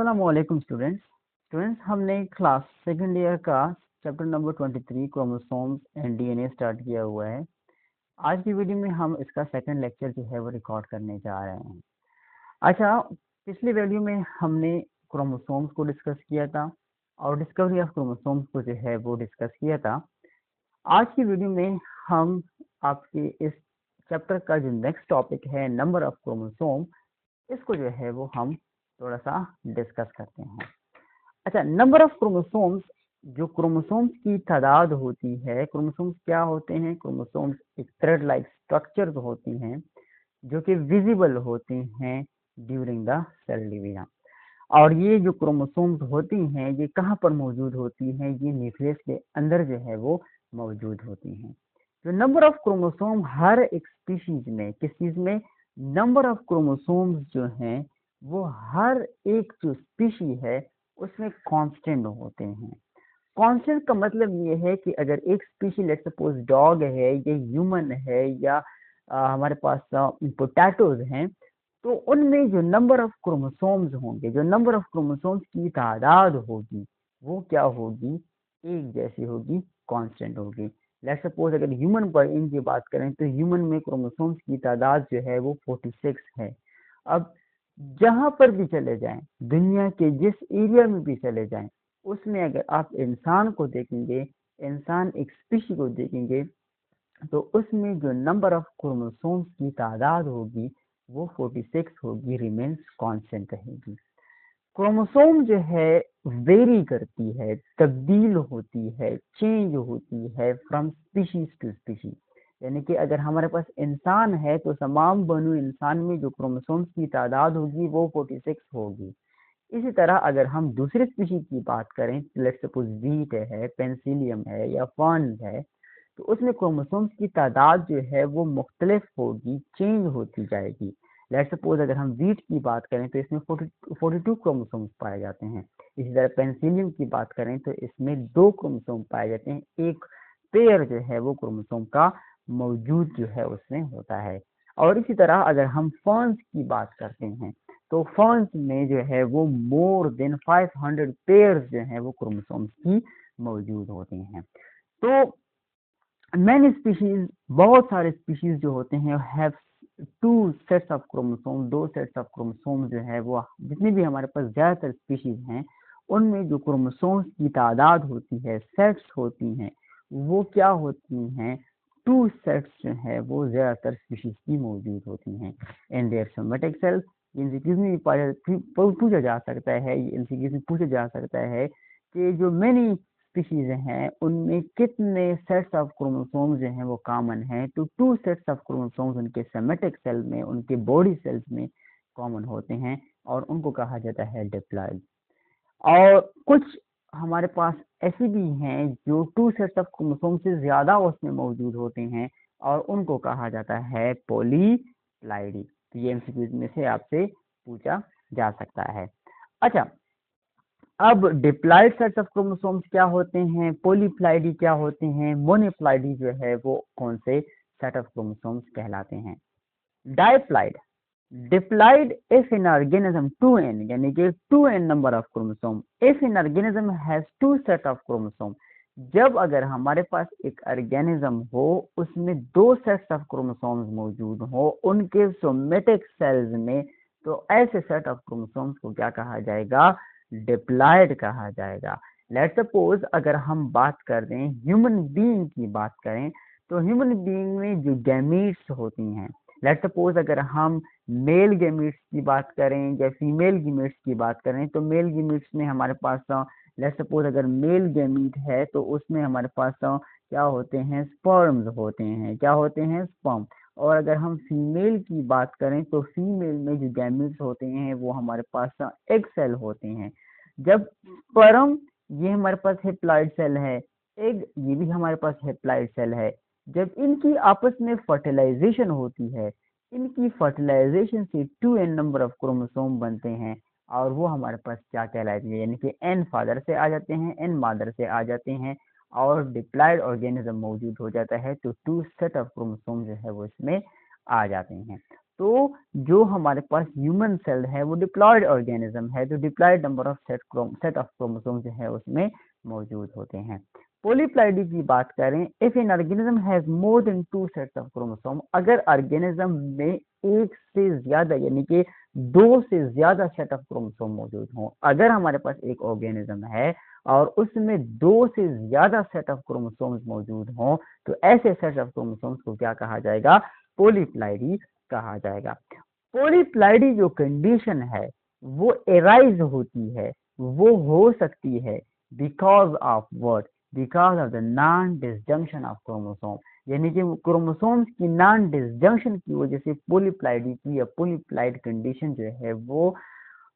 अस्सलामुअलैकुम स्टूडेंट्स हमने class second year का chapter number 23 chromosomes and DNA start किया हुआ है। आज की वीडियो में हम इसका सेकंड लेक्चर जो है वो रिकॉर्ड करने जा रहे हैं। अच्छा, पिछले वीडियो में हमने क्रोमोसोम्स को डिस्कस किया था और डिस्कवरी ऑफ क्रोमोसोम्स को जो है वो डिस्कस किया था। आज की वीडियो में हम आपके इस चैप्टर का जो नेक्स्ट टॉपिक है नंबर ऑफ क्रोमोसोम, इसको जो है वो हम थोड़ा सा डिस्कस करते हैं। अच्छा, नंबर ऑफ क्रोमोसोम्स, जो क्रोमोसोम्स की तादाद होती है। क्रोमोसोम्स क्या होते हैं? क्रोमोसोम्स एक थ्रेड लाइक स्ट्रक्चर्स होती हैं जो कि विजिबल होती हैं ड्यूरिंग द सेल डिवीजन। और ये जो क्रोमोसोम्स होती हैं ये कहाँ पर मौजूद होती हैं? ये न्यूक्लियस के अंदर जो है वो मौजूद होती हैं। तो नंबर ऑफ क्रोमोसोम हर एक स्पीशीज में, किस चीज में? नंबर ऑफ क्रोमोसोम्स जो हैं वो हर एक जो स्पीशी है उसमें कांस्टेंट होते हैं। कांस्टेंट का मतलब ये है कि अगर एक स्पीशी, लेट्स सपोज डॉग है या ह्यूमन है या हमारे पास पोटैटोज हैं, तो उनमें जो नंबर ऑफ क्रोमोसोम्स होंगे, जो नंबर ऑफ क्रोमोसोम्स की तादाद होगी वो क्या होगी? एक जैसी होगी, कांस्टेंट होगी। लेट्स सपोज अगर ह्यूमन पर इनकी बात करें तो ह्यूमन में क्रोमोसोम्स की तादाद जो है वो 46 है। अब जहां पर भी चले जाएं, दुनिया के जिस एरिया में भी चले जाएं, उसमें अगर आप इंसान को देखेंगे, इंसान एक स्पीशी को देखेंगे, तो उसमें जो नंबर ऑफ क्रोमोसोम्स की तादाद होगी वो 46 होगी, रिमेन्स कांस्टेंट रहेगी। क्रोमोसोम जो है वेरी करती है, तब्दील होती है, चेंज होती है फ्रॉम स्पीशीज टू स्पीशीज। यानी कि अगर हमारे पास इंसान है तो तमाम बनु इंसान में जो क्रोमोसोम्स की तादाद होगी वो 46 होगी। इसी तरह अगर हम दूसरे स्पीशीज की बात करें, लेट्स सपोज वीट है, पेंसिलियम है या फर्न है, तो उसमें क्रोमोसोम्स की तादाद जो है वो मुख्तलिफ होगी, चेंज होती जाएगी। लेट्स सपोज अगर हम वीट की बात करें तो इसमें 42 क्रोमोसोम्स पाए जाते हैं। इसी तरह पेंसिलियम की बात करें तो इसमें 2 क्रोमोसोम पाए जाते हैं, एक पेयर जो है वो क्रोमोसोम का मौजूद जो है उसमें होता है। और इसी तरह अगर हम फर्न्स की बात करते हैं तो फर्न्स में जो है वो मोर देन 500 पेयर्स जो है वो क्रोमोसोम्स की मौजूद होते हैं। तो मैनी स्पीशीज, बहुत सारे स्पीशीज जो होते हैं have 2 sets of chromosome, 2 sets of chromosome जो है वो, जितने भी हमारे पास ज्यादातर स्पीशीज हैं उनमें जो क्रोमोसोम्स की तादाद होती है, सेट्स होती हैं, वो क्या होती हैं? 2 सेट्स जो है वो ज्यादातर स्पीशीज की मौजूद होती हैं। In their somatic cells, MCQs में पूछा जा सकता है, एमसीक्यूज में पूछा जा सकता है कि जो मैनी स्पीशीज हैं उनमें कितने सेट्स ऑफ क्रोमोसोम्स जो हैं वो कॉमन हैं? तो 2 सेट्स ऑफ क्रोमोसोम्स उनके सोमेटिक सेल में, उनके बॉडी सेल्स में कॉमन होते हैं और उनको कहा जाता है डिप्लॉइड। और कुछ हमारे पास ऐसी भी हैं जो 2 सेट्स ऑफ क्रोमोसोम से ज्यादा उसमें मौजूद होते हैं और उनको कहा जाता है पॉलीप्लाइडी। तो ये एमसीक्यूज में से आपसे पूछा जा सकता है। अच्छा, अब डिप्लॉइड सेट्स ऑफ क्रोमोसोम्स क्या होते हैं, पॉलीप्लाइडी क्या होते हैं, मोनोप्लाइडी जो है वो कौन से सेट ऑफ क्रोमोसोम्स कहलाते हैं? Diploid, diploid if in organism 2n, यानी कि 2n number of chromosome, if in organism has 2 set of chromosome. जब अगर हमारे पास एक ऑर्गेनिज्म हो उसमें 2 सेट्स ऑफ क्रोमोसोम्स मौजूद हो उनके सोमेटिक सेल्स में, तो ऐसे सेट ऑफ क्रोमोसोम्स को क्या कहा जाएगा? डिप्लॉइड कहा जाएगा। लेट्स सपोज अगर हम बात कर दें ह्यूमन बीइंग की बात करें, तो ह्यूमन बीइंग में जो गैमीट्स होती हैं, लेट्स सपोज अगर हम मेल गैमीट्स की बात करें या फीमेल गैमीट्स की बात करें, तो मेल गैमीट्स में हमारे पास, लेट्स सपोज अगर मेल गैमीट है तो उसमें हमारे पास क्या होते हैं? स्पर्म्स होते हैं। क्या होते हैं? स्पर्म। और अगर हम फीमेल की बात करें तो फीमेल में जो गैमीट्स होते हैं वो हमारे पास एग सेल होते हैं। जब स्पर्म, ये हमारे पास हेप्लॉइड सेल है, एग ये भी हमारे पास हेप्लॉइड सेल है, जब इनकी आपस में फर्टिलाइजेशन होती है, इनकी फर्टिलाइजेशन से 2n नंबर ऑफ क्रोमोसोम बनते हैं और वो हमारे पास क्या कहलाते हैं? यानी कि n फादर से आ जाते हैं, n मदर से आ जाते हैं और डिप्लॉइड ऑर्गेनिज्म मौजूद हो जाता है, तो 2 सेट ऑफ क्रोमोसोम जो है वो इसमें आ जाते हैं। तो जो हमारे पास ह्यूमन सेल है वो डिप्लॉयड ऑर्गेनिज्म है, तो diploid number of set of chromosome जो है उसमें मौजूद होते हैं। पॉलीप्लाइडी की बात करें, if an organism has more than 2 sets of chromosome, अगर ऑर्गेनिज्म में एक से ज्यादा यानी कि 2 से ज्यादा सेट ऑफ क्रोमोसोम मौजूद हो, अगर हमारे पास एक ऑर्गेनिज्म है और उसमें 2 से ज्यादा सेट ऑफ क्रोमोसोम्स मौजूद हों, तो ऐसे सेट ऑफ क्रोमोसोम्स को क्या कहा जाएगा? पॉलीप्लाइडी कहा जाएगा। पॉलीप्लाइडी जो कंडीशन है वो एराइज होती है, वो हो सकती है because of what? Because of the non disjunction of chromosome, यानी कि क्रोमोसोम्स की नॉन डिसजंक्शन की वजह से पॉलीप्लाइडी की या पॉलीप्लाइड कंडीशन जो है वो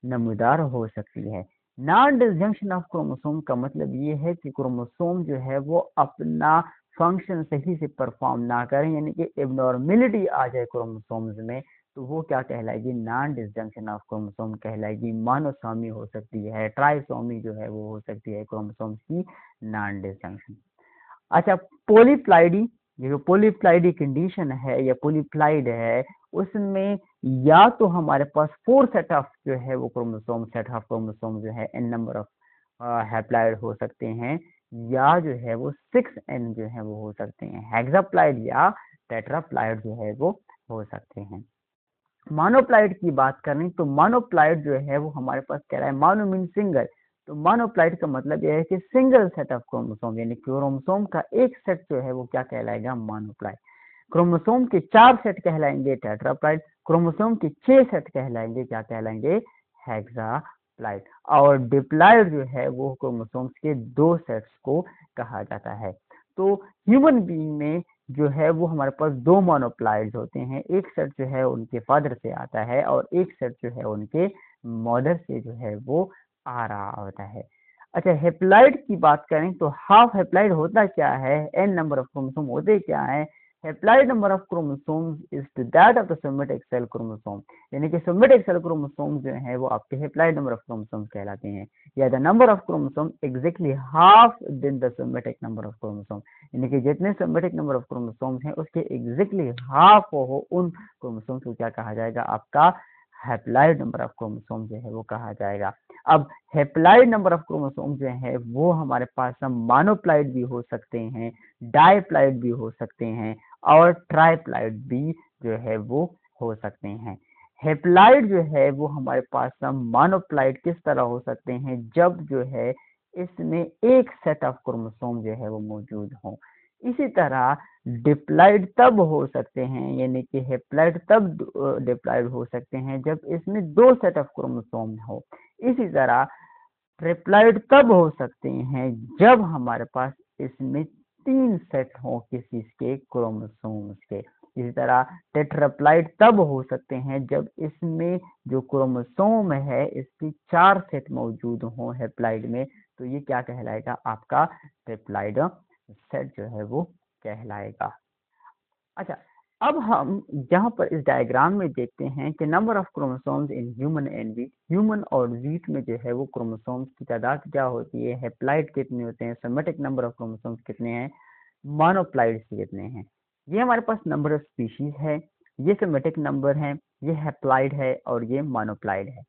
नमूदार हो सकती है। नॉन डिसजंक्शन ऑफ क्रोमोसोम का मतलब ये है कि क्रोमोसोम जो है वो अपना फंक्शन सही से परफॉर्म ना करें, यानी कि एबनॉर्मेलिटी आ जाए क्रोमोसोम्स में, तो वो क्या कहलाएगी? नॉन डिसजंक्शन ऑफ क्रोमोसोम कहलाएगी। मोनोसोमी हो सकती है, ट्राइसोमी जो है वो हो सकती है क्रोमोसोम्स की नॉन डिसजंक्शन। अच्छा, पॉलीप्लाइडी, ये जो पॉलीप्लाइडी कंडीशन है या पॉलीप्लाइड है, उसमें या तो हमारे पास 4 सेट ऑफ जो है वो क्रोमोसोम, सेट ऑफ क्रोमोसोम जो है n नंबर ऑफ हैप्लॉइड हो सकते हैं, या जो है वो 6n जो है वो हो सकते हैं हेक्साप्लॉइड, या टेट्राप्लॉइड जो है वो हो सकते हैं। मोनोप्लाइड की बात करें तो मोनोप्लाइड जो है वो हमारे पास कह रहा है, मोनो मीन सिंगल, तो मोनोप्लाइड का मतलब यह है कि सिंगल सेट ऑफ क्रोमोसोम, यानी क्रोमोसोम का एक सेट जो है वो क्या कहलाएगा? मोनोप्लाइड। क्रोमोसोम के 4 सेट कहलाएंगे टेट्राप्लाइड, क्रोमोसोम के 6 सेट कहलाएंगे, क्या कहलाएंगे? हेक्साप्लाइड। और डिप्लाइड जो है वो क्रोमोसोम्स के 2 सेट्स को कहा जाता है। तो ह्यूमन बीइंग में जो है वो हमारे पास 2 मोनोप्लाइड्स होते हैं, एक सेट जो है उनके फादर से आता है और एक सेट जो है उनके मदर से जो है वो आ रहा होता है। अच्छा, हेप्लॉइड की बात करें तो हाफ हेप्लॉइड होता क्या है? n नंबर ऑफ क्रोमोसोम होते क्या है? Haploid number of chromosomes is to that of the somatic cell chromosome, यानी कि सोमेटिक सेल क्रोमोसोम जो है वो आपके हेप्लॉइड नंबर ऑफ क्रोमोसोम्स कहलाते हैं, या the number of chromosome exactly half than the somatic number of chromosome, यानी कि जितने सोमेटिक नंबर ऑफ क्रोमोसोम्स हैं उसके एग्जैक्टली हाफ हो, उन क्रोमोसोम्स को क्या कहा जाएगा? आपका हैप्लॉइड नंबर ऑफ क्रोमोसोम जो है वो कहा जाएगा। अब हैप्लॉइड नंबर ऑफ क्रोमोसोम जो है वो हमारे पास हम मोनोप्लाइड भी हो सकते हैं, डाइप्लाइड भी हो सकते हैं, और ट्राइप्लाइड भी जो है वो हो सकते हैं। हेप्लॉइड जो है वो हमारे पास हम मोनोप्लाइड किस तरह हो सकते हैं? जब जो है इसमें एक सेट ऑफ क्रोमोसोम जो है वो मौजूद हो। इसी तरह डिप्लॉइड तब हो सकते हैं, यानी कि हेप्लॉइड तब डिप्लॉइड हो सकते हैं जब इसमें 2 सेट ऑफ क्रोमोसोम हो। इसी तरह ट्रिप्लॉइड तब हो सकते हैं जब हमारे पास इसमें 3 सेट हो किसी के क्रोमोसोम्स के। इसी तरह टेट्राप्लॉइड तब हो सकते हैं जब इसमें जो क्रोमोसोम है इसकी 4 सेट मौजूद हो हेप्लॉइड में, तो ये क्या कहलाएगा? आपका ट्रिप्लॉइड सेट जो है वो कहलाएगा। अच्छा, अब हम यहाँ पर इस डायग्राम में देखते हैं कि number of chromosomes in human and wheat, human और वीट में जो है वो क्रोमोसोम्स की तादाद क्या होती है, हेप्लॉइड कितने होते हैं, सोमेटिक नंबर ऑफ क्रोमोसोम्स कितने हैं, मोनोप्लाइड कितने हैं। ये हमारे पास नंबर ऑफ स्पीशीज है, ये सोमेटिक नंबर है, ये हेप्लॉइड है और ये मोनोप्लाइड है।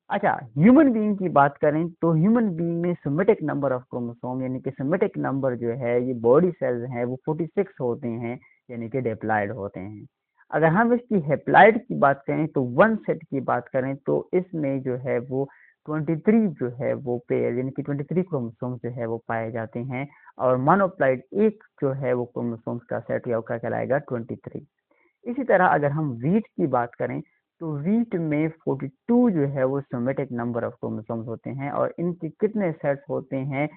अच्छा, ह्यूमन बीइंग की बात करें तो ह्यूमन बीइंग में सोमेटिक नंबर ऑफ क्रोमोसोम, यानी कि सोमेटिक नंबर जो है ये बॉडी सेल्स हैं वो 46 होते हैं, यानी कि डिप्लॉइड होते हैं। अगर हम इसकी हेप्लॉइड की बात करें तो 1 सेट की बात करें तो इसमें जो है वो 23 जो है वो पेयर, यानी कि 23 क्रोमोसोम जो है वो पाए जाते हैं, और मोनोप्लाइड एक जो है वो क्रोमोसोम्स का सेट या क्या कहलाएगा? 23। इसी तरह अगर हम वीट की बात करें तो वीट में 42 जो है वो सोमेटिक नंबर ऑफ क्रोमोसोम्स होते हैं, और इनके कितने सेट्स होते हैं?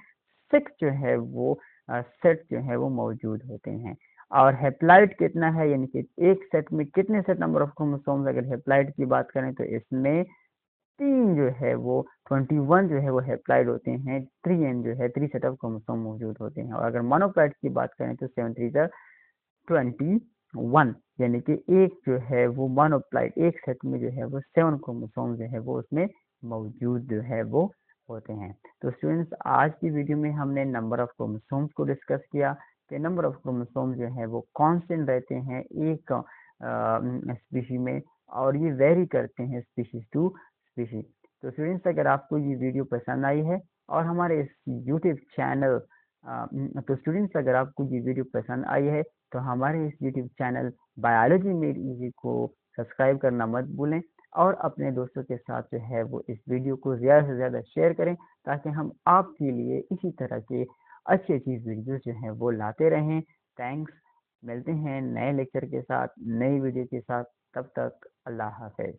6 जो है वो सेट जो है वो मौजूद होते हैं। और हेप्लॉइड कितना है, यानी कि एक सेट में कितने सेट नंबर ऑफ क्रोमोसोम्स? अगर हेप्लॉइड की बात करें तो इसमें 3 जो है वो 21 जो है वो हेप्लॉइड होते हैं, 3n जो है 3 सेट ऑफ क्रोमोसोम मौजूद होते हैं। और अगर मोनोप्लाइड की बात करें तो 7 3 21, यानी कि एक जो है वो मोनोप्लाइड एक सेट में जो है वो 7 क्रोमोसोम जो है वो उसमें मौजूद जो है वो होते हैं। तो स्टूडेंट्स, आज की वीडियो में हमने नंबर ऑफ क्रोमोसोम्स को डिस्कस किया कि नंबर ऑफ क्रोमोसोम जो है वो कांस्टेंट रहते हैं एक स्पीशी में, और ये वेरी करते हैं स्पीशीज टू स्पीशी। तो स्टूडेंट्स, अगर आपको ये वीडियो पसंद आई है और हमारे इस यूट्यूब चैनल तो स्टूडेंट्स, अगर आपको ये वीडियो पसंद आई है तो हमारे इस YouTube channel biology made easy को सब्सक्राइब करना मत भूलें, और अपने दोस्तों के साथ जो है वो इस वीडियो को ज़्यादा से ज़्यादा शेयर करें, ताकि हम आपके लिए इसी तरह के अच्छी अच्छी वीडियो जो हैं वो लाते रहें। थैंक्स। मिलते हैं नए लेक्चर के साथ, नई वीडियो के साथ। तब तक अल्लाह हाफ़िज़।